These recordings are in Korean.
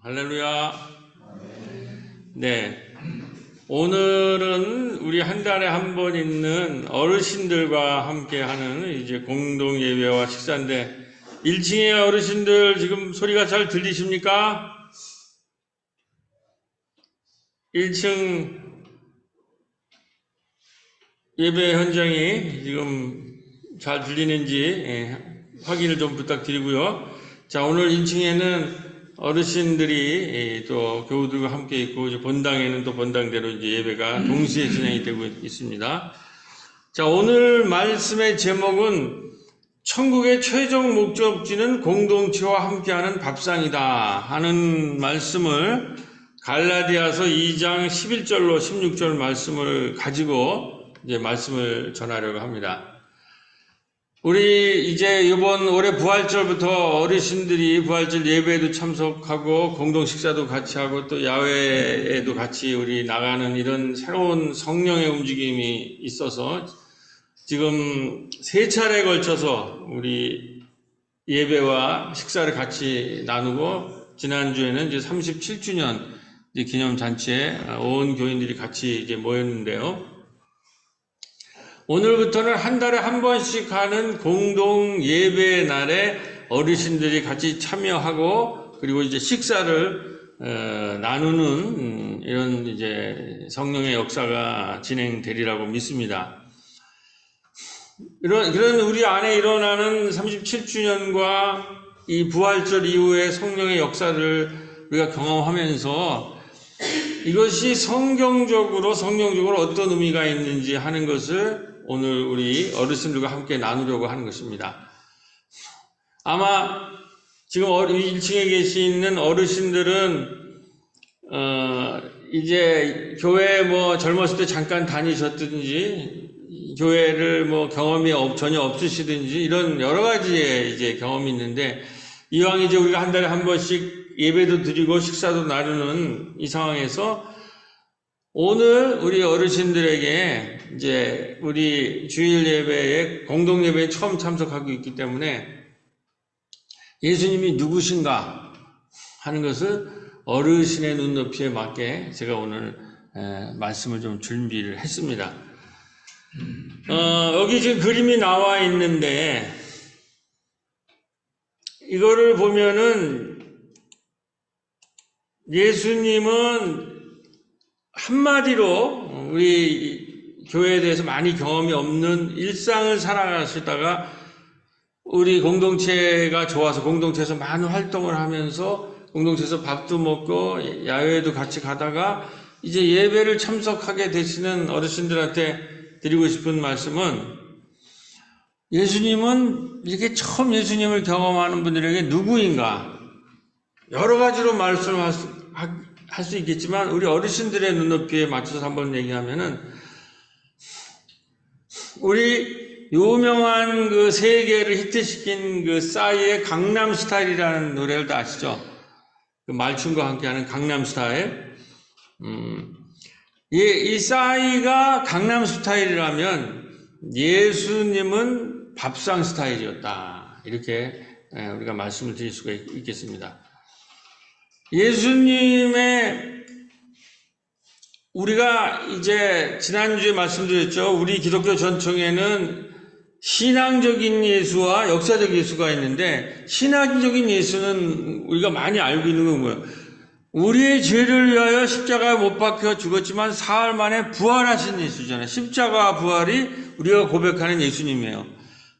할렐루야. 네. 오늘은 우리 한 달에 한 번 있는 어르신들과 함께 하는 이제 공동 예배와 식사인데 1층에 어르신들 지금 소리가 잘 들리십니까? 1층 예배 현장이 지금 잘 들리는지 확인을 좀 부탁드리고요. 자, 오늘 1층에는 어르신들이 또 교우들과 함께 있고, 이제 본당에는 또 본당대로 이제 예배가 동시에 진행이 되고 있습니다. 자, 오늘 말씀의 제목은 천국의 최종 목적지는 공동체와 함께하는 밥상이다 하는 말씀을 갈라디아서 2장 11절로 16절 말씀을 가지고 이제 말씀을 전하려고 합니다. 우리 이제 이번 올해 부활절부터 어르신들이 부활절 예배에도 참석하고 공동 식사도 같이 하고 또 야외에도 같이 우리 나가는 이런 새로운 성령의 움직임이 있어서 지금 3차례에 걸쳐서 우리 예배와 식사를 같이 나누고 지난주에는 이제 37주년 기념 잔치에 온 교인들이 같이 이제 모였는데요. 오늘부터는 한 달에 한 번씩 하는 공동 예배 날에 어르신들이 같이 참여하고 그리고 이제 식사를 나누는 이런 이제 성령의 역사가 진행되리라고 믿습니다. 그런 우리 안에 일어나는 37주년과 이 부활절 이후의 성령의 역사를 우리가 경험하면서 이것이 성경적으로 어떤 의미가 있는지 하는 것을 오늘 우리 어르신들과 함께 나누려고 하는 것입니다. 아마 지금 1층에 계시는 어르신들은 이제 교회 젊었을 때 잠깐 다니셨든지 교회를 경험이 전혀 없으시든지 이런 여러 가지의 이제 경험이 있는데 이왕 이제 우리가 한 달에 한 번씩 예배도 드리고 식사도 나누는 이 상황에서 오늘 우리 어르신들에게 이제 우리 주일 예배에 공동 예배에 처음 참석하고 있기 때문에 예수님이 누구신가 하는 것을 어르신의 눈높이에 맞게 제가 오늘 말씀을 좀 준비를 했습니다. 여기 지금 그림이 나와 있는데 이거를 보면은 예수님은 한마디로 우리 교회에 대해서 많이 경험이 없는 일상을 살아가시다가 우리 공동체가 좋아서 공동체에서 많은 활동을 하면서 공동체에서 밥도 먹고 야외에도 같이 가다가 이제 예배를 참석하게 되시는 어르신들한테 드리고 싶은 말씀은 예수님은 이렇게 처음 예수님을 경험하는 분들에게 누구인가 여러 가지로 말씀할 수 있겠지만 우리 어르신들의 눈높이에 맞춰서 한번 얘기하면은 우리 유명한 그 세계를 히트시킨 그 싸이의 강남스타일이라는 노래를 다 아시죠? 그 말춤과 함께하는 강남스타일. 이 싸이가 강남스타일이라면 예수님은 밥상 스타일이었다. 이렇게 우리가 말씀을 드릴 수가 있겠습니다. 예수님의 우리가 이제 지난주에 말씀드렸죠. 우리 기독교 전통에는 신앙적인 예수와 역사적 예수가 있는데 신앙적인 예수는 우리가 많이 알고 있는 건 뭐예요? 우리의 죄를 위하여 십자가에 못 박혀 죽었지만 사흘 만에 부활하신 예수잖아요. 십자가 부활이 우리가 고백하는 예수님이에요.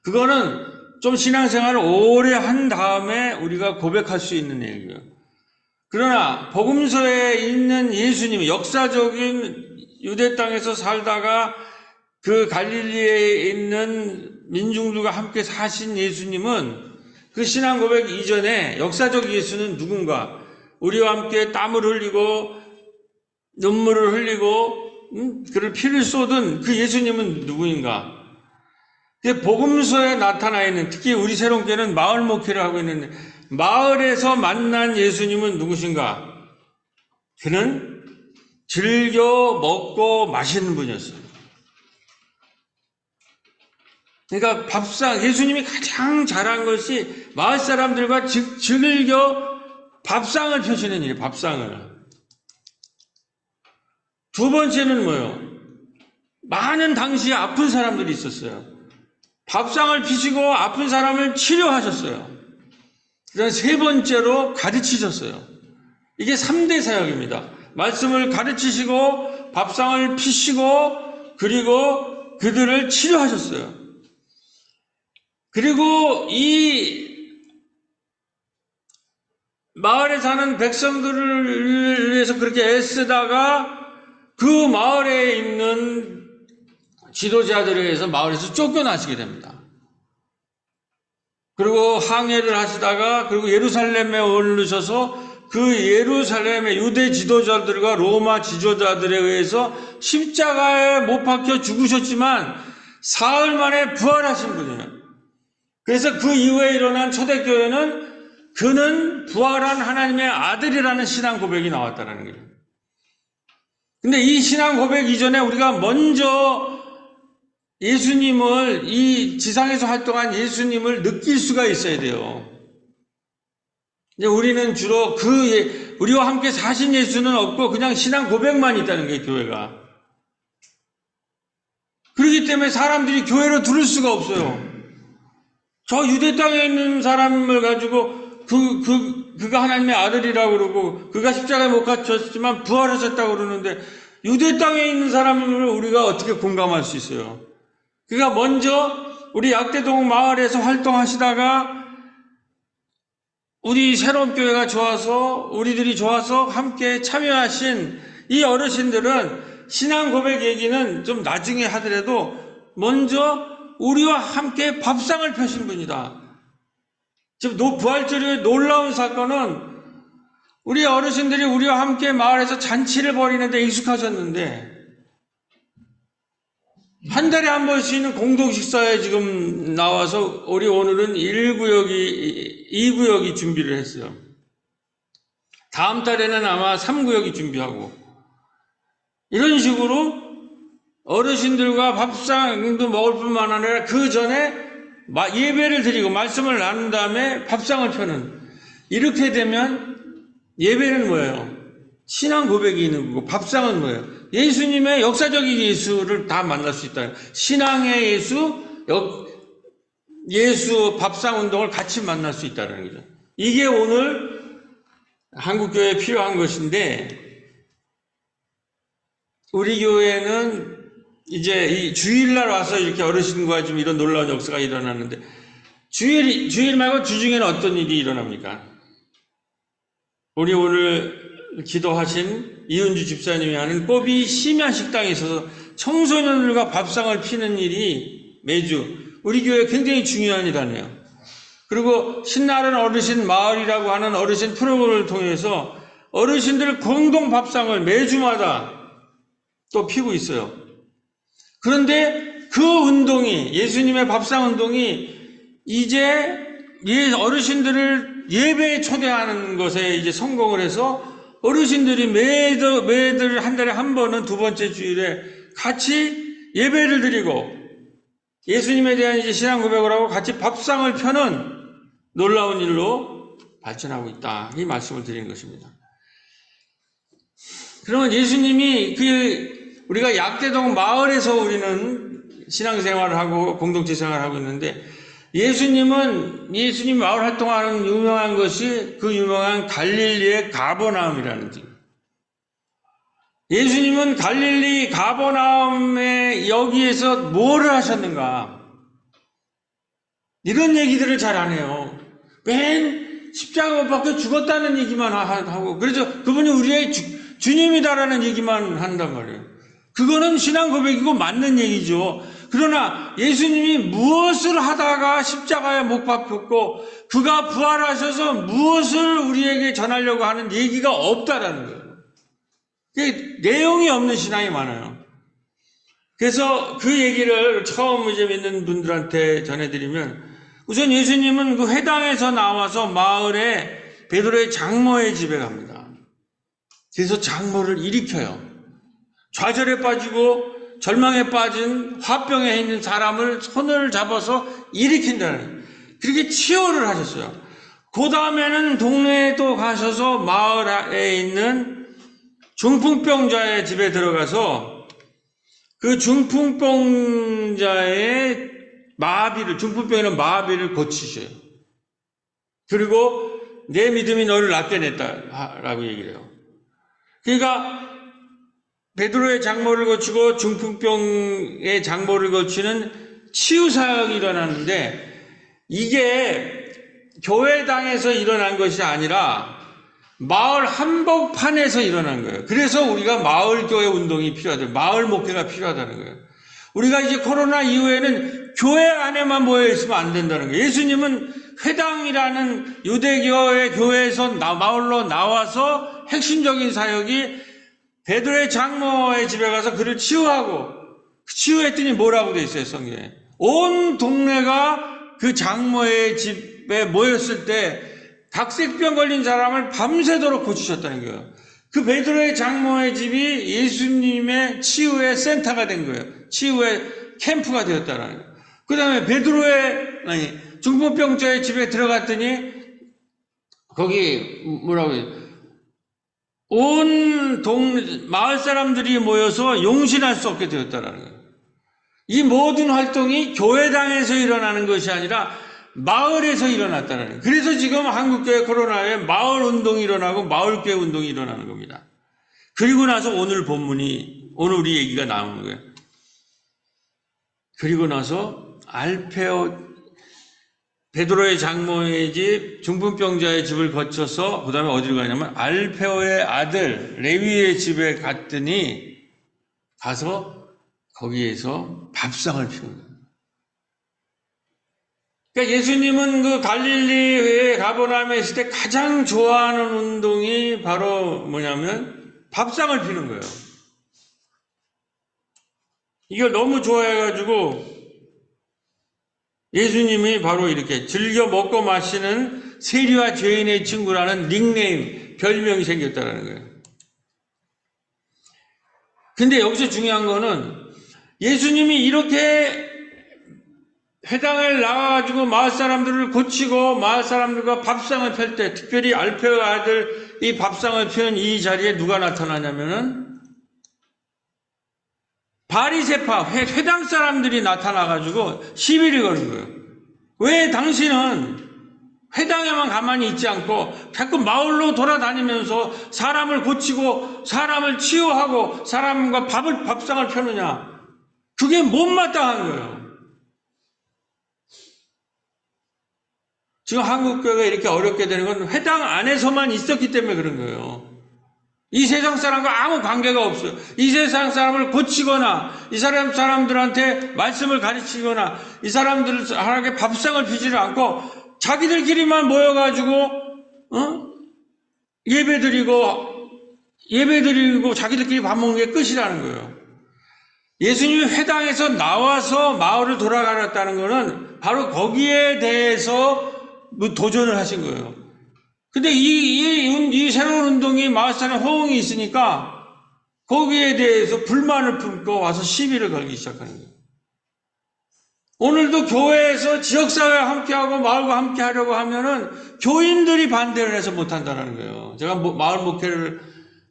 그거는 좀 신앙생활을 오래 한 다음에 우리가 고백할 수 있는 얘기예요. 그러나 복음서에 있는 예수님, 역사적인 유대 땅에서 살다가 그 갈릴리에 있는 민중들과 함께 사신 예수님은 그 신앙 고백 이전에 역사적 예수는 누군가? 우리와 함께 땀을 흘리고 눈물을 흘리고 그를 피를 쏟은 그 예수님은 누구인가? 복음서에 나타나 있는 특히 우리 새롭게는 마을 목회를 하고 있는데 마을에서 만난 예수님은 누구신가? 그는 즐겨 먹고 마시는 분이었어요. 그러니까 밥상, 예수님이 가장 잘한 것이 마을 사람들과 즐겨 밥상을 펴시는 일이에요. 밥상을. 두 번째는 뭐예요? 많은 당시에 아픈 사람들이 있었어요. 밥상을 피시고 아픈 사람을 치료하셨어요. 그다음 세 번째로 가르치셨어요. 이게 3대 사역입니다. 말씀을 가르치시고 밥상을 피시고 그리고 그들을 치료하셨어요. 그리고 이 마을에 사는 백성들을 위해서 그렇게 애쓰다가 그 마을에 있는 지도자들에 의해서 마을에서 쫓겨나시게 됩니다. 그리고 항해를 하시다가 그리고 예루살렘에 오르셔서 그 예루살렘의 유대 지도자들과 로마 지도자들에 의해서 십자가에 못 박혀 죽으셨지만 사흘 만에 부활하신 분이에요. 그래서 그 이후에 일어난 초대교회는 그는 부활한 하나님의 아들이라는 신앙 고백이 나왔다는 거예요. 근데 이 신앙 고백 이전에 우리가 먼저 예수님을, 이 지상에서 활동한 예수님을 느낄 수가 있어야 돼요. 이제 우리는 주로 우리와 함께 사신 예수는 없고 그냥 신앙 고백만 있다는 거예요, 교회가. 그렇기 때문에 사람들이 교회로 들을 수가 없어요. 저 유대 땅에 있는 사람을 가지고 그가 하나님의 아들이라고 그러고 그가 십자가에 못 갇혔지만 부활하셨다고 그러는데 유대 땅에 있는 사람을 우리가 어떻게 공감할 수 있어요? 그가 먼저 우리 약대동 마을에서 활동하시다가 우리 새로운 교회가 좋아서 우리들이 좋아서 함께 참여하신 이 어르신들은 신앙 고백 얘기는 좀 나중에 하더라도 먼저 우리와 함께 밥상을 펴신 분이다. 지금 부활절의 놀라운 사건은 우리 어르신들이 우리와 함께 마을에서 잔치를 벌이는데 익숙하셨는데 한 달에 한 번씩 있는 공동 식사에 지금 나와서 우리 오늘은 1구역이 2구역이 준비를 했어요. 다음 달에는 아마 3구역이 준비하고 이런 식으로 어르신들과 밥상도 먹을 뿐만 아니라 그 전에 예배를 드리고 말씀을 나눈 다음에 밥상을 펴는, 이렇게 되면 예배는 뭐예요? 신앙 고백이 있는 거고 밥상은 뭐예요? 예수님의 역사적인 예수를 다 만날 수 있다. 신앙의 예수 밥상 운동을 같이 만날 수 있다는 거죠. 이게 오늘 한국교회에 필요한 것인데 우리 교회는 이제 이 주일날 와서 이렇게 어르신과 좀 이런 놀라운 역사가 일어나는데 주일 말고 주중에는 어떤 일이 일어납니까? 우리 오늘 기도하신 이은주 집사님이 하는 꼬비 심야 식당에 있어서 청소년들과 밥상을 피는 일이 매주 우리 교회에 굉장히 중요한 일이네요. 그리고 신나는 어르신 마을이라고 하는 어르신 프로그램을 통해서 어르신들 공동 밥상을 매주마다 또 피고 있어요. 그런데 그 운동이, 예수님의 밥상 운동이 이제 어르신들을 예배에 초대하는 것에 이제 성공을 해서 어르신들이 매달 한 달에 한 번은 두 번째 주일에 같이 예배를 드리고 예수님에 대한 이제 신앙 고백을 하고 같이 밥상을 펴는 놀라운 일로 발전하고 있다. 이 말씀을 드리는 것입니다. 그러면 예수님이 우리가 약대동 마을에서 우리는 신앙생활을 하고 공동체 생활을 하고 있는데 예수님 마을 활동하는 유명한 것이 그 유명한 갈릴리의 가버나움이라는 집. 예수님은 갈릴리 가버나움에 여기에서 뭐를 하셨는가? 이런 얘기들을 잘 안 해요. 맨 십자가 못 박혀 죽었다는 얘기만 하고 그래서 그분이 우리의 주님이다라는 얘기만 한단 말이에요. 그거는 신앙 고백이고 맞는 얘기죠. 그러나 예수님이 무엇을 하다가 십자가에 못 박혔고 그가 부활하셔서 무엇을 우리에게 전하려고 하는 얘기가 없다라는 거예요. 내용이 없는 신앙이 많아요. 그래서 그 얘기를 처음 이제 믿는 분들한테 전해드리면 우선 예수님은 그 회당에서 나와서 마을에 베드로의 장모의 집에 갑니다. 그래서 장모를 일으켜요. 좌절에 빠지고 절망에 빠진 화병에 있는 사람을 손을 잡아서 일으킨다는, 그렇게 치유를 하셨어요. 그 다음에는 동네에 또 가셔서 마을에 있는 중풍병자의 집에 들어가서 그 중풍병자의 중풍병이라는 마비를 고치셔요. 그리고 내 믿음이 너를 낫게 냈다라고 얘기를 해요. 그러니까 베드로의 장모를 거치고 중풍병의 장모를 거치는 치유사역이 일어나는데, 이게 교회당에서 일어난 것이 아니라 마을 한복판에서 일어난 거예요. 그래서 우리가 마을교회 운동이 필요하다, 마을 목회가 필요하다는 거예요. 우리가 이제 코로나 이후에는 교회 안에만 모여 있으면 안 된다는 거예요. 예수님은 회당이라는 유대교의 교회에서 마을로 나와서 핵심적인 사역이 베드로의 장모의 집에 가서 그를 치유했더니 뭐라고 돼 있어요, 성경에. 온 동네가 그 장모의 집에 모였을 때 각색병 걸린 사람을 밤새도록 고치셨다는 거예요. 그 베드로의 장모의 집이 예수님의 치유의 센터가 된 거예요. 치유의 캠프가 되었다는 거예요. 그 다음에 중풍병자의 집에 들어갔더니 거기 뭐라고 해요? 온 마을 사람들이 모여서 용신할 수 없게 되었다는 거예요. 이 모든 활동이 교회당에서 일어나는 것이 아니라 마을에서 일어났다는 거예요. 그래서 지금 한국교회 코로나에 마을 운동이 일어나고 마을교회 운동이 일어나는 겁니다. 그리고 나서 오늘 우리 얘기가 나오는 거예요. 그리고 나서 베드로의 장모의 집, 중풍병자의 집을 거쳐서 그 다음에 어디로 가냐면 알페오의 아들 레위의 집에 가서 거기에서 밥상을 피운 거예요. 그러니까 예수님은 그 갈릴리에 가버나움에 있을 때 가장 좋아하는 운동이 바로 뭐냐면 밥상을 피는 거예요. 이걸 너무 좋아해가지고 예수님이 바로 이렇게 즐겨 먹고 마시는 세리와 죄인의 친구라는 닉네임, 별명이 생겼다는 거예요. 근데 여기서 중요한 거는 예수님이 이렇게 회당을 나와가지고 마을 사람들을 고치고 마을 사람들과 밥상을 펼 때, 특별히 알페오 아들 이 밥상을 펴는 이 자리에 누가 나타나냐면은 바리새파 회당 사람들이 나타나가지고 시비를 거는 거예요. 왜 당신은 회당에만 가만히 있지 않고 자꾸 마을로 돌아다니면서 사람을 고치고 사람을 치유하고 사람과 밥상을 펴느냐? 그게 못마땅한 거예요. 지금 한국교회가 이렇게 어렵게 되는 건 회당 안에서만 있었기 때문에 그런 거예요. 이 세상 사람과 아무 관계가 없어요. 이 세상 사람을 고치거나 이 사람들한테 말씀을 가르치거나 이 사람들에게 밥상을 피지를 않고 자기들끼리만 모여가지고 예배드리고 자기들끼리 밥 먹는 게 끝이라는 거예요. 예수님이 회당에서 나와서 마을을 돌아가셨다는 것은 바로 거기에 대해서 도전을 하신 거예요. 근데 이 새로운 운동이 마을 사람의 호응이 있으니까 거기에 대해서 불만을 품고 와서 시비를 걸기 시작하는 거예요. 오늘도 교회에서 지역사회와 함께하고 마을과 함께하려고 하면은 교인들이 반대를 해서 못한다는 거예요. 제가 마을 목회를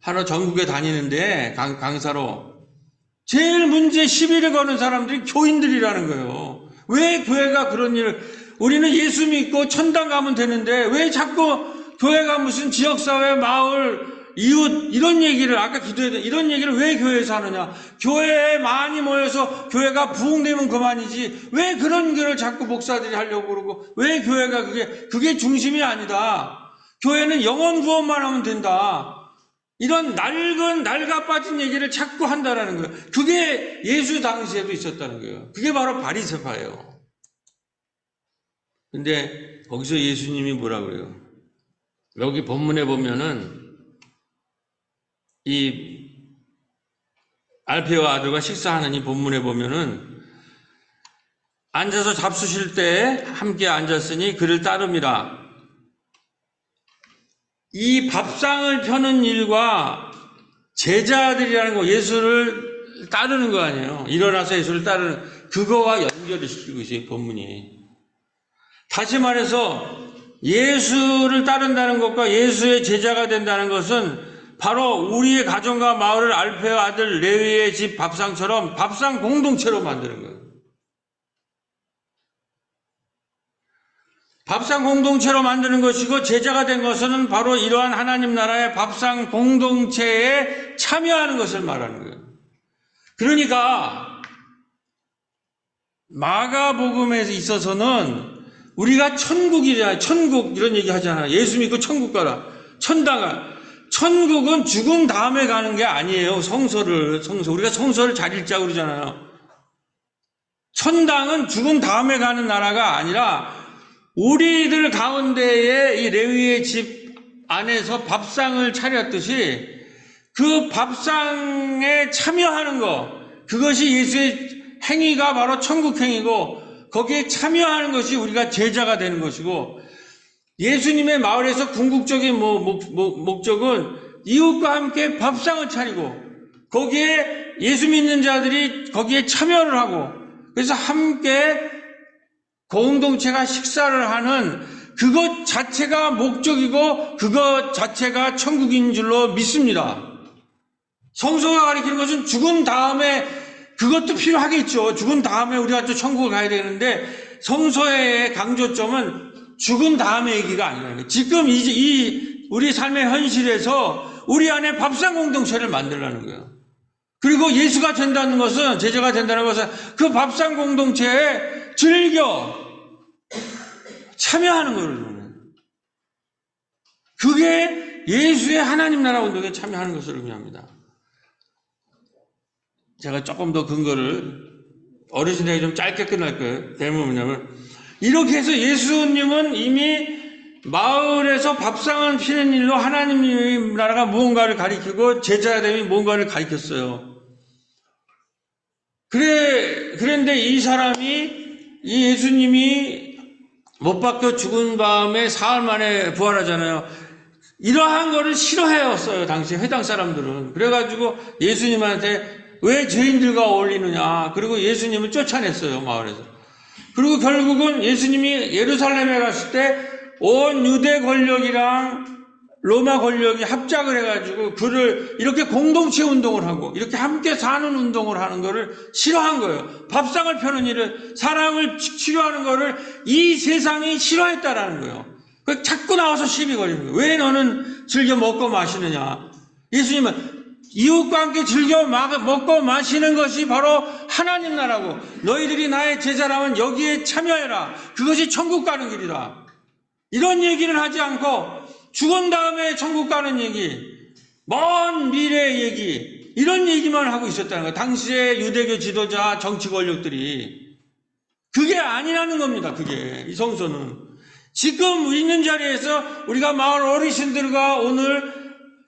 하러 전국에 다니는데 강사로 제일 문제 시비를 거는 사람들이 교인들이라는 거예요. 왜 교회가 그런 우리는 예수 믿고 천당 가면 되는데 왜 자꾸 교회가 무슨 지역사회, 마을, 이웃 이런 얘기를 아까 기도했던 이런 얘기를 왜 교회에서 하느냐? 교회에 많이 모여서 교회가 부흥되면 그만이지 왜 그런 거를 자꾸 목사들이 하려고 그러고 왜 교회가 그게 중심이 아니다. 교회는 영혼 구원만 하면 된다. 이런 낡아 빠진 얘기를 자꾸 한다라는 거예요. 그게 예수 당시에도 있었다는 거예요. 그게 바로 바리새파예요. 근데 거기서 예수님이 뭐라 그래요? 여기 본문에 보면은 이 알페오와 아들과 식사하는 이 본문에 보면은 앉아서 잡수실 때 함께 앉았으니 그를 따름이라. 이 밥상을 펴는 일과 제자들이라는 거, 예수를 따르는 거 아니에요. 일어나서 예수를 따르는 그거와 연결을 시키고 있어요, 본문이. 다시 말해서 예수를 따른다는 것과 예수의 제자가 된다는 것은 바로 우리의 가정과 마을을 알페의 아들 레위의 집 밥상처럼 밥상 공동체로 만드는 거예요. 밥상 공동체로 만드는 것이고, 제자가 된 것은 바로 이러한 하나님 나라의 밥상 공동체에 참여하는 것을 말하는 거예요. 그러니까 마가복음에 있어서는 우리가 천국이라, 천국 이런 얘기 하잖아요. 예수 믿고 천국 가라, 천당아. 천국은 죽은 다음에 가는 게 아니에요. 성소 우리가 성소를 잘 읽자 그러잖아요. 천당은 죽은 다음에 가는 나라가 아니라 우리들 가운데에 이 레위의 집 안에서 밥상을 차렸듯이 그 밥상에 참여하는 것, 그것이 예수의 행위가 바로 천국 행위고, 거기에 참여하는 것이 우리가 제자가 되는 것이고, 예수님의 마을에서 궁극적인 목적은 이웃과 함께 밥상을 차리고, 거기에 예수 믿는 자들이 거기에 참여를 하고, 그래서 함께 공동체가 식사를 하는 그것 자체가 목적이고, 그것 자체가 천국인 줄로 믿습니다. 성서가 가리키는 것은 죽은 다음에, 그것도 필요하겠죠. 죽은 다음에 우리가 또 천국을 가야 되는데, 성서의 강조점은 죽은 다음의 얘기가 아니라는 거예요. 지금 우리 삶의 현실에서 우리 안에 밥상 공동체를 만들라는 거예요. 그리고 예수가 된다는 것은, 제자가 된다는 것은 그 밥상 공동체에 즐겨 참여하는 거예요. 그게 예수의 하나님 나라 운동에 참여하는 것을 의미합니다. 제가 조금 더 근거를, 어르신에게 좀 짧게 끝날 거예요. 대목은 뭐냐면, 이렇게 해서 예수님은 이미 마을에서 밥상을 피는 일로 하나님 나라가 무언가를 가리키고, 제자됨이 무언가를 가리켰어요. 그런데 이 예수님이 못 박혀 죽은 다음에 사흘 만에 부활하잖아요. 이러한 거를 싫어해왔어요, 당시 회당 사람들은. 그래가지고 예수님한테 왜 죄인들과 어울리느냐. 그리고 예수님을 쫓아냈어요, 마을에서. 그리고 결국은 예수님이 예루살렘에 갔을 때 온 유대 권력이랑 로마 권력이 합작을 해가지고 그를 이렇게 공동체 운동을 하고 이렇게 함께 사는 운동을 하는 거를 싫어한 거예요. 밥상을 펴는 일을, 사랑을 치료하는 거를 이 세상이 싫어했다라는 거예요. 그 자꾸 나와서 시비 걸리는 거예요. 왜 너는 즐겨 먹고 마시느냐. 예수님은 이웃과 함께 즐겨 먹고 마시는 것이 바로 하나님 나라고, 너희들이 나의 제자라면 여기에 참여해라. 그것이 천국 가는 길이다. 이런 얘기를 하지 않고 죽은 다음에 천국 가는 얘기, 먼 미래의 얘기, 이런 얘기만 하고 있었다는 거예요. 당시의 유대교 지도자, 정치 권력들이. 그게 아니라는 겁니다. 그게, 이 성서는. 지금 있는 자리에서 우리가 마을 어르신들과 오늘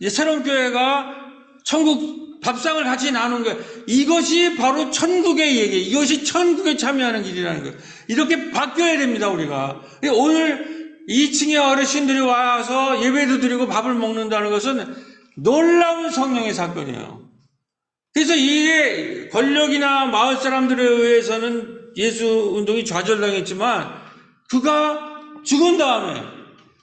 새로운 교회가 천국 밥상을 같이 나눈 거예요. 이것이 바로 천국의 얘기, 이것이 천국에 참여하는 길이라는 거예요. 이렇게 바뀌어야 됩니다, 우리가. 오늘 2층의 어르신들이 와서 예배도 드리고 밥을 먹는다는 것은 놀라운 성령의 사건이에요. 그래서 이게 권력이나 마을 사람들에 의해서는 예수 운동이 좌절당했지만, 그가 죽은 다음에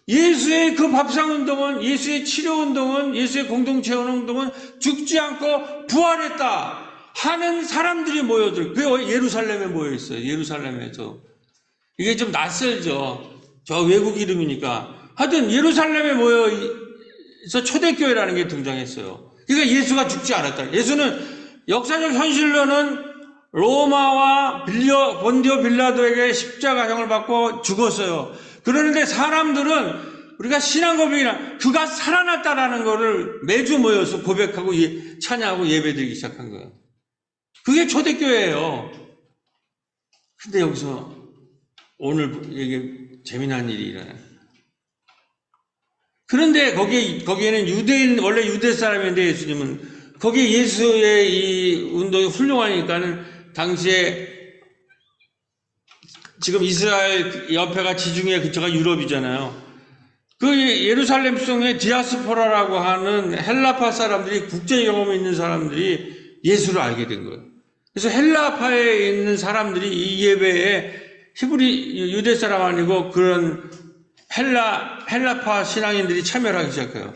예수의 그 밥상 운동은, 예수의 치료 운동은, 예수의 공동체 운동은 죽지 않고 부활했다 하는 사람들이 모여들, 그게 예루살렘에 모여있어요. 예루살렘에서. 이게 좀 낯설죠. 저 외국 이름이니까. 하여튼 예루살렘에 모여서 초대교회라는 게 등장했어요. 그러니까 예수가 죽지 않았다. 예수는 역사적 현실로는 로마와 본디오 빌라도에게 십자가형을 받고 죽었어요. 그러는데 사람들은 우리가 신앙고백이나 그가 살아났다라는 것을 매주 모여서 고백하고 찬양하고 예배드리기 시작한 거예요. 그게 초대교회예요. 근데 여기서 오늘 이게 재미난 일이 일어나요. 그런데 거기에는 원래 유대 사람인데 예수님은, 거기에 예수의 이 운동이 훌륭하니까는 당시에 지금 이스라엘 옆에가 지중해 근처가 유럽이잖아요. 그 예루살렘 속에 디아스포라라고 하는 헬라파 사람들이, 국제 경험이 있는 사람들이 예수를 알게 된 거예요. 그래서 헬라파에 있는 사람들이 이 예배에 히브리 유대 사람 아니고 그런 헬라파 신앙인들이 참여를 하기 시작해요.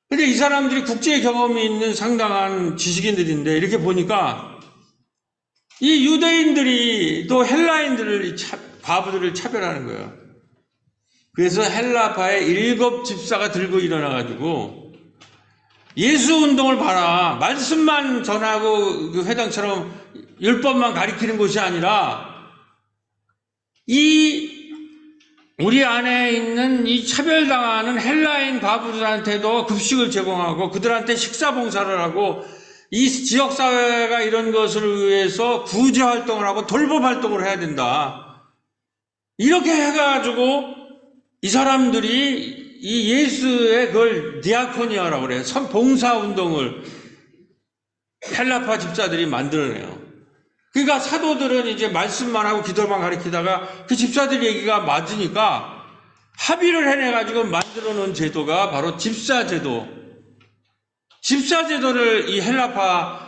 근데 이 사람들이 국제 경험이 있는 상당한 지식인들인데 이렇게 보니까 이 유대인들이 또 헬라인들을 과부들을 차별하는 거예요. 그래서 헬라파의 7 집사가 들고 일어나가지고 예수 운동을 봐라. 말씀만 전하고 그 회당처럼 율법만 가리키는 것이 아니라 우리 안에 있는 이 차별당하는 헬라인 과부들한테도 급식을 제공하고 그들한테 식사 봉사를 하고 이 지역사회가 이런 것을 위해서 구제 활동을 하고 돌봄 활동을 해야 된다. 이렇게 해가지고 이 사람들이 이 예수의 그걸 디아코니아라고 그래요. 봉사운동을 헬라파 집사들이 만들어내요. 그러니까 사도들은 이제 말씀만 하고 기도만 가리키다가 그 집사들 얘기가 맞으니까 합의를 해내가지고 만들어 놓은 제도가 바로 집사제도. 집사제도를 이 헬라파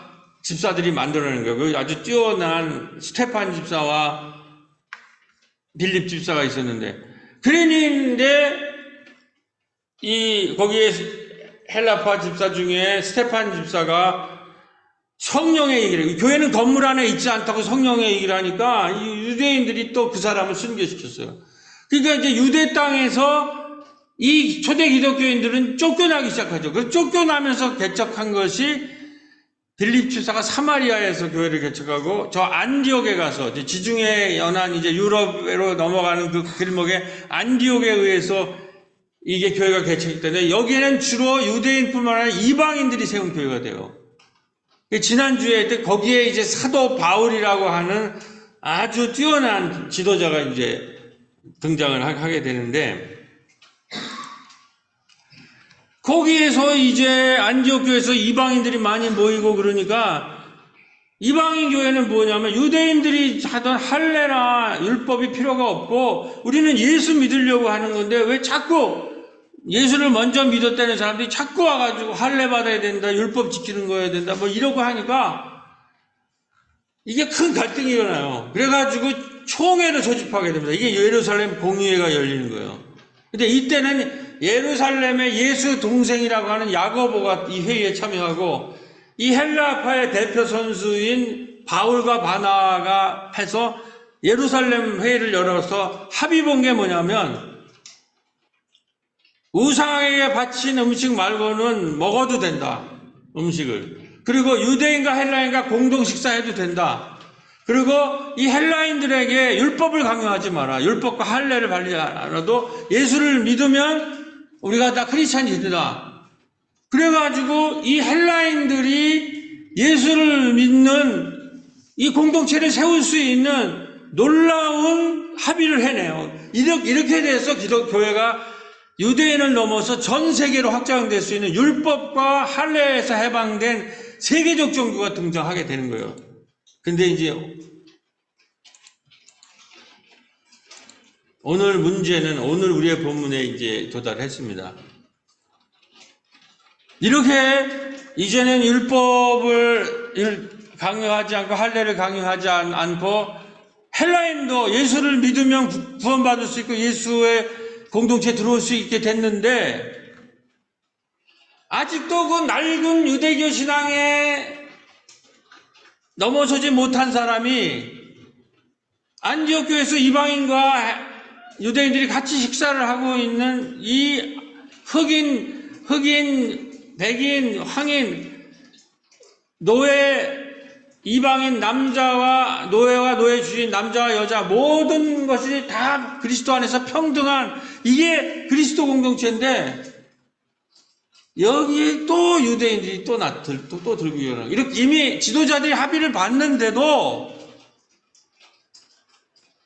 집사들이 만들어낸 거예요. 아주 뛰어난 스테판 집사와 빌립 집사가 있었는데, 그런데 거기에 헬라파 집사 중에 스테판 집사가 성령의 얘기를 해요. 교회는 건물 안에 있지 않다고 성령의 얘기를 하니까 이 유대인들이 또 그 사람을 순교시켰어요. 그러니까 이제 유대 땅에서 이 초대 기독교인들은 쫓겨나기 시작하죠. 그 쫓겨나면서 개척한 것이 빌립 집사가 사마리아에서 교회를 개척하고 저 안디옥에 가서 이제 지중해 연안 이제 유럽으로 넘어가는 그 길목에 안디옥에 의해서 이게 교회가 개척이 되는데 여기에는 주로 유대인뿐만 아니라 이방인들이 세운 교회가 돼요. 지난주에 거기에 이제 사도 바울이라고 하는 아주 뛰어난 지도자가 이제 등장을 하게 되는데, 거기에서 이제 안디옥 교회에서 이방인들이 많이 모이고 그러니까 이방인 교회는 뭐냐면 유대인들이 하던 할례나 율법이 필요가 없고 우리는 예수 믿으려고 하는 건데 왜 자꾸 예수를 먼저 믿었다는 사람들이 자꾸 와가지고 할례 받아야 된다, 율법 지키는 거야 된다, 뭐 이러고 하니까 이게 큰 갈등이 일어나요. 그래가지고 총회를 소집하게 됩니다. 이게 예루살렘 공의회가 열리는 거예요. 근데 이때는 예루살렘의 예수 동생이라고 하는 야고보가 이 회의에 참여하고 이 헬라파의 대표 선수인 바울과 바나가 해서 예루살렘 회의를 열어서 합의 본 게 뭐냐면 우상에게 바친 음식 말고는 먹어도 된다. 음식을. 그리고 유대인과 헬라인과 공동 식사해도 된다. 그리고 이 헬라인들에게 율법을 강요하지 마라. 율법과 할례를 발리지 않아도 예수를 믿으면 우리가 다 크리스찬이다. 그래가지고 이 헬라인들이 예수를 믿는 이 공동체를 세울 수 있는 놀라운 합의를 해내요. 이렇게 돼서 기독교회가 유대인을 넘어서 전 세계로 확장될 수 있는 율법과 할례에서 해방된 세계적 종교가 등장하게 되는 거예요. 근데 이제 오늘 문제는 오늘 우리의 본문에 이제 도달했습니다. 이렇게 이제는 율법을 강요하지 않고 할례를 강요하지 않고 헬라인도 예수를 믿으면 구원받을 수 있고 예수의 공동체에 들어올 수 있게 됐는데 아직도 그 낡은 유대교 신앙에 넘어서지 못한 사람이 안디옥 교회에서 이방인과 유대인들이 같이 식사를 하고 있는 이 흑인, 백인, 황인, 노예, 이방인 남자와 노예 주인 남자와 여자 모든 것이 다 그리스도 안에서 평등한 이게 그리스도 공동체인데 여기에 또 유대인들이 또 들고 일어나고 이렇게 이미 지도자들이 합의를 봤는데도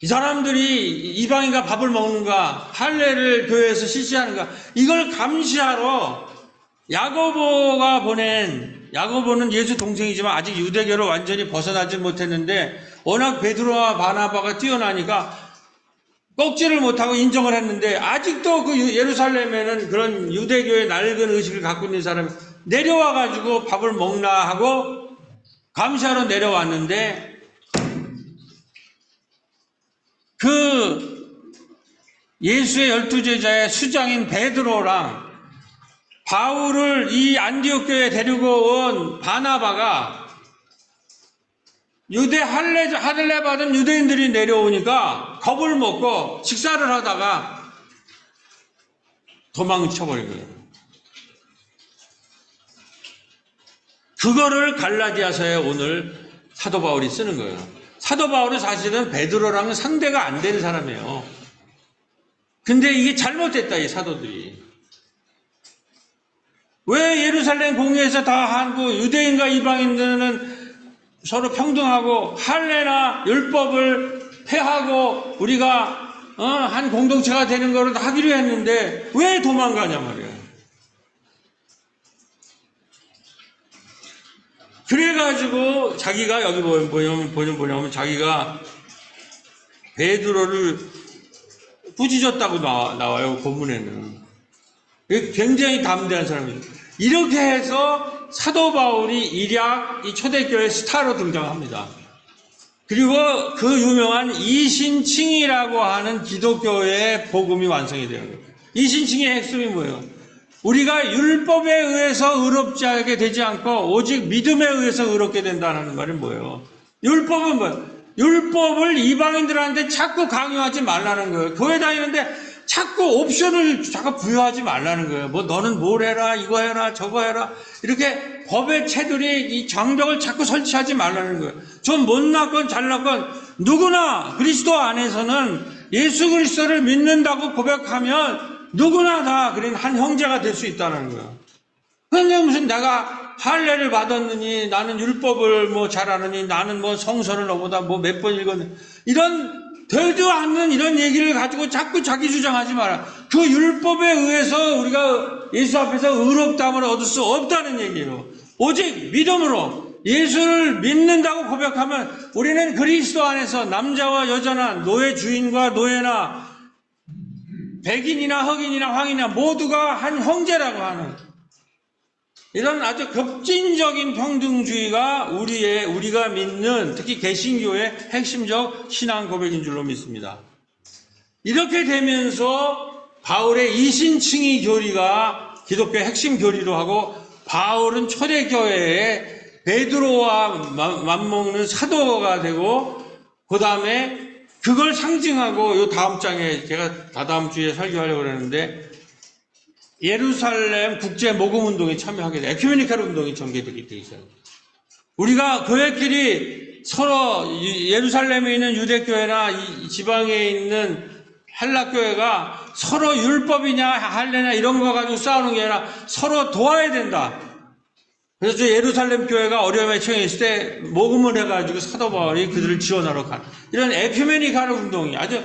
이 사람들이 이방인과 밥을 먹는가 할례를 교회에서 실시하는가 이걸 감시하러 야고보는 예수 동생이지만 아직 유대교로 완전히 벗어나지 못했는데 워낙 베드로와 바나바가 뛰어나니까 꺾지를 못하고 인정을 했는데 아직도 그 예루살렘에는 그런 유대교의 낡은 의식을 갖고 있는 사람이 내려와가지고 밥을 먹나 하고 감시하러 내려왔는데 그 예수의 12제자의 수장인 베드로랑 바울을 이 안디옥 교회에 데리고 온 바나바가 유대 할례 받은 유대인들이 내려오니까 겁을 먹고 식사를 하다가 도망쳐버린 거예요. 그거를 갈라디아서에 오늘 사도 바울이 쓰는 거예요. 사도 바울은 사실은 베드로랑은 상대가 안 되는 사람이에요. 근데 이게 잘못됐다, 이 사도들이. 왜 예루살렘 공회에서 다 하고 유대인과 이방인들은 서로 평등하고 할례나 율법을 폐하고 우리가 한 공동체가 되는 거를 하기로 했는데 왜 도망가냐 말이에요. 그래가지고 자기가 여기 뭐냐면 자기가 베드로를 꾸짖었다고 나와요, 본문에는. 굉장히 담대한 사람이죠. 이렇게 해서 사도 바울이 일약 이 초대교회 스타로 등장합니다. 그리고 그 유명한 이신칭이라고 하는 기독교의 복음이 완성이 되는 거예요. 이신칭의 핵심이 뭐예요? 우리가 율법에 의해서 의롭지 하게 되지 않고 오직 믿음에 의해서 의롭게 된다는 말이 뭐예요? 율법은 뭐예요? 율법을 이방인들한테 자꾸 강요하지 말라는 거예요. 교회 다니는데 자꾸 옵션을 자꾸 부여하지 말라는 거예요. 뭐 너는 뭘 해라, 이거 해라, 저거 해라. 이렇게 법의 체들이 이 장벽을 자꾸 설치하지 말라는 거예요. 좀 못났건 잘났건 누구나 그리스도 안에서는 예수 그리스도를 믿는다고 고백하면 누구나 다 그런 한 형제가 될 수 있다는 거예요. 그런데 무슨 내가 할례를 받았느니 나는 율법을 뭐 잘하느니 나는 뭐 성서를 너보다 뭐 몇 번 읽었느니 이런 되도 않는 이런 얘기를 가지고 자꾸 자기 주장하지 마라. 그 율법에 의해서 우리가 예수 앞에서 의롭다함을 얻을 수 없다는 얘기예요. 오직 믿음으로 예수를 믿는다고 고백하면 우리는 그리스도 안에서 남자와 여자나 노예 주인과 노예나 백인이나 흑인이나 황인이나 모두가 한 형제라고 하는 이런 아주 급진적인 평등주의가 우리가 믿는 특히 개신교의 핵심적 신앙 고백인 줄로 믿습니다. 이렇게 되면서 바울의 이신칭의 교리가 기독교의 핵심 교리로 하고 바울은 초대교회에 베드로와 맞먹는 사도가 되고 그 다음에 그걸 상징하고 이 다음 장에 제가 다다음 주에 설교하려고 그러는데 예루살렘 국제 모금 운동에 참여하게 돼. 에큐메니칼 운동이 전개되게 돼 있어요. 우리가 교회끼리 서로 예루살렘에 있는 유대교회나 이 지방에 있는 헬라교회가 서로 율법이냐 할례냐 이런 거 가지고 싸우는 게 아니라 서로 도와야 된다. 그래서 예루살렘 교회가 어려움에 처해 있을 때 모금을 해가지고 사도 바울이 그들을 지원하러 간 이런 에큐메니칼 운동이 아주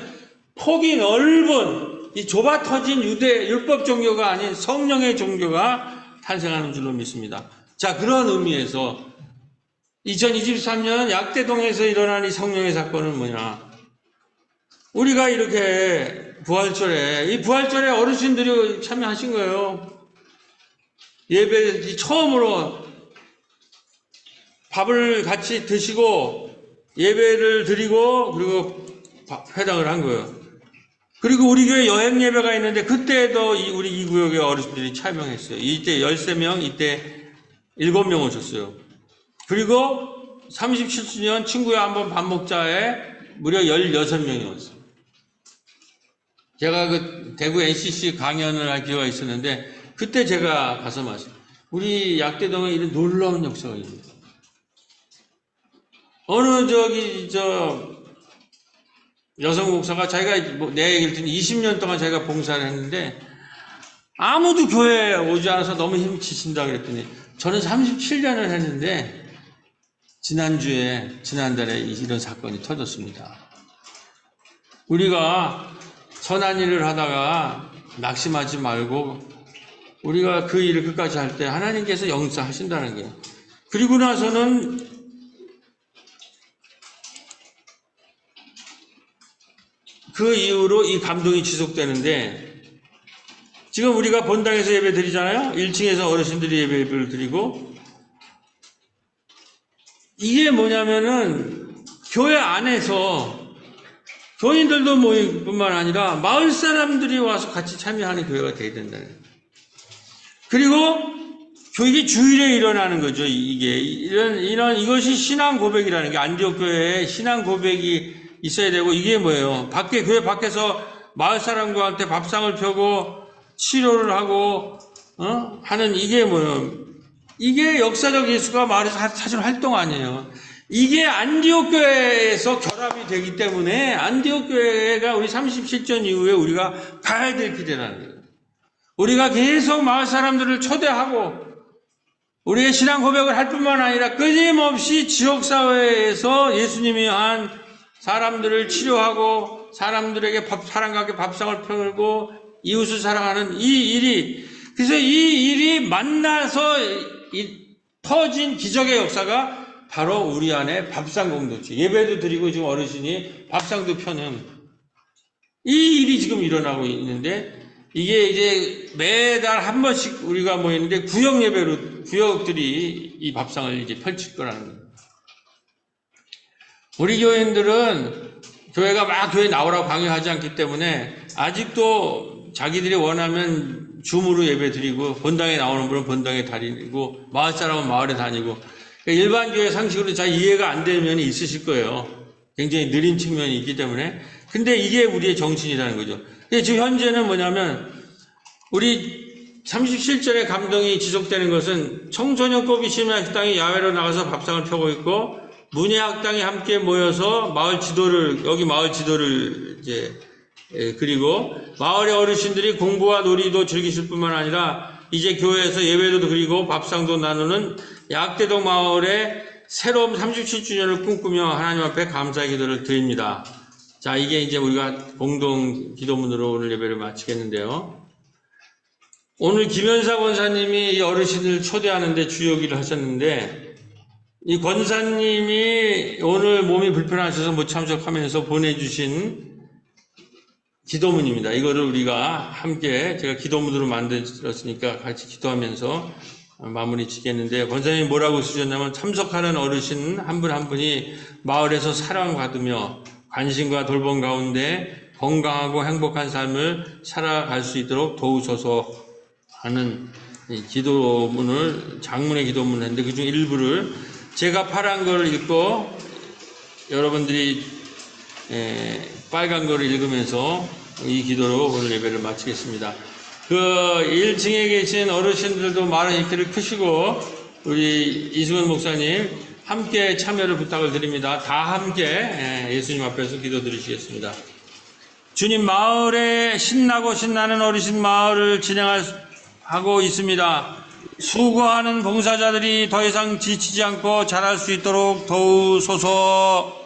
폭이 넓은 이 좁아 터진 유대 율법 종교가 아닌 성령의 종교가 탄생하는 줄로 믿습니다. 자, 그런 의미에서 2023년 약대동에서 일어난 이 성령의 사건은 뭐냐? 우리가 이렇게 이 부활절에 어르신들이 참여하신 거예요. 예배 처음으로 밥을 같이 드시고 예배를 드리고 그리고 회당을 한 거예요. 그리고 우리 교회 여행 예배가 있는데 그때도 우리 이 구역의 어르신들이 참여했어요. 이때 13명, 이때 7명 오셨어요. 그리고 37주년 친구야 한번 밥 먹자에 무려 16명이 왔어요. 제가 그 대구 NCC 강연을 할 기회가 있었는데 그때 제가 가서 말했어요. 우리 약대동에 이런 놀라운 역사가 있어요. 어느 여성 목사가 자기가 내 얘기를 듣니 20년 동안 자기가 봉사를 했는데 아무도 교회에 오지 않아서 너무 힘치신다 그랬더니 저는 37년을 했는데 지난달에 이런 사건이 터졌습니다. 우리가 선한 일을 하다가 낙심하지 말고 우리가 그 일을 끝까지 할 때 하나님께서 역사하신다는 거예요. 그리고 나서는 그 이후로 이 감동이 지속되는데 지금 우리가 본당에서 예배 드리잖아요. 1층에서 어르신들이 예배를 드리고 이게 뭐냐면은 교회 안에서 교인들도 모일 뿐만 아니라 마을 사람들이 와서 같이 참여하는 교회가 되어야 된다는 거예요. 그리고 이게 주일에 일어나는 거죠. 이것이 신앙 고백이라는 게, 안디옥 교회에 신앙 고백이 있어야 되고, 이게 뭐예요? 교회 밖에서 마을 사람과 한테 밥상을 펴고 치료를 하고 하는, 이게 뭐예요? 이게 역사적 예수가 마을에서 사실 활동 아니에요. 이게 안디옥 교회에서 결합이 되기 때문에 안디옥 교회가 우리 37전 이후에 우리가 가야 될 길이라는 거예요. 우리가 계속 마을 사람들을 초대하고 우리의 신앙 고백을 할 뿐만 아니라 끊임없이 지역사회에서 예수님이 한 사람들을 치료하고 사람들에게 사랑과 함께 밥상을 펴고 이웃을 사랑하는 이 일이, 그래서 이 일이 만나서 터진 기적의 역사가 바로 우리 안에 밥상 공동체, 예배도 드리고 지금 어르신이 밥상도 펴는 이 일이 지금 일어나고 있는데, 이게 이제 매달 한 번씩 우리가 모이는데 구역 예배로 구역들이 이 밥상을 이제 펼칠 거라는 거예요. 우리 교인들은 교회가 막 교회 나오라고 강요하지 않기 때문에 아직도 자기들이 원하면 줌으로 예배 드리고, 본당에 나오는 분은 본당에 다니고, 마을 사람은 마을에 다니고, 일반 교회 상식으로 잘 이해가 안 되는 면이 있으실 거예요. 굉장히 느린 측면이 있기 때문에. 근데 이게 우리의 정신이라는 거죠. 지금 현재는 뭐냐면, 우리 37절의 감동이 지속되는 것은 청소년 꼬비 심야학당이 야외로 나가서 밥상을 펴고 있고, 문예학당이 함께 모여서 마을 지도를 이제 그리고 마을의 어르신들이 공부와 놀이도 즐기실 뿐만 아니라 이제 교회에서 예배도 드리고 밥상도 나누는 약대동 마을의 새로운 37주년을 꿈꾸며 하나님 앞에 감사의 기도를 드립니다. 자, 이게 이제 우리가 공동 기도문으로 오늘 예배를 마치겠는데요. 오늘 김현사 권사님이 이 어르신을 초대하는데 주요기를 하셨는데, 이 권사님이 오늘 몸이 불편하셔서 못 참석하면서 보내주신 기도문입니다. 이거를 우리가 함께, 제가 기도문으로 만들었으니까 같이 기도하면서 마무리 짓겠는데, 권사님이 뭐라고 쓰셨냐면, 참석하는 어르신 한 분 한 분이 마을에서 사랑받으며 관심과 돌봄 가운데 건강하고 행복한 삶을 살아갈 수 있도록 도우소서 하는 기도문을, 장문의 기도문을 했는데, 그중 일부를 제가 파란 거를 읽고 여러분들이 빨간 거를 읽으면서 이 기도로 오늘 예배를 마치겠습니다. 그 1층에 계신 어르신들도 말은 읽기를 크시고 우리 이승원 목사님 함께 참여를 부탁을 드립니다. 다 함께 예수님 앞에서 기도드리시겠습니다. 주님, 마을에 신나는 어르신 마을을 진행하고 있습니다. 수고하는 봉사자들이 더 이상 지치지 않고 잘할 수 있도록 도우소서.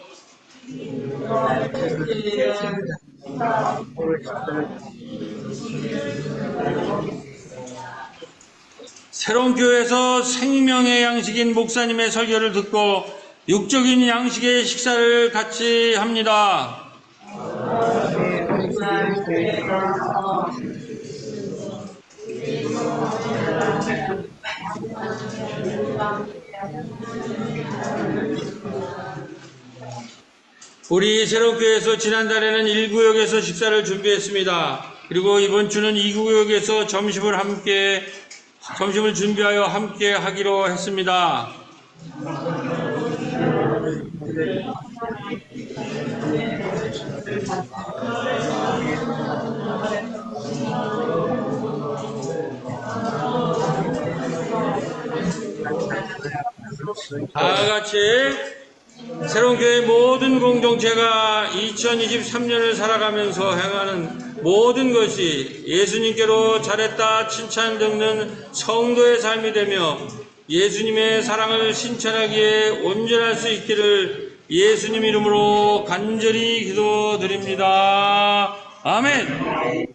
새로운 교회에서 생명의 양식인 목사님의 설교를 듣고 육적인 양식의 식사를 같이 합니다. 우리 새로운 교회에서 지난달에는 1구역에서 식사를 준비했습니다. 그리고 이번 주는 2구역에서 점심을 준비하여 함께 하기로 했습니다. 다 같이 새로운 교회 모든 공동체가 2023년을 살아가면서 행하는 모든 것이 예수님께로 잘했다 칭찬 듣는 성도의 삶이 되며 예수님의 사랑을 실천하기에 온전할 수 있기를 예수님 이름으로 간절히 기도드립니다. 아멘.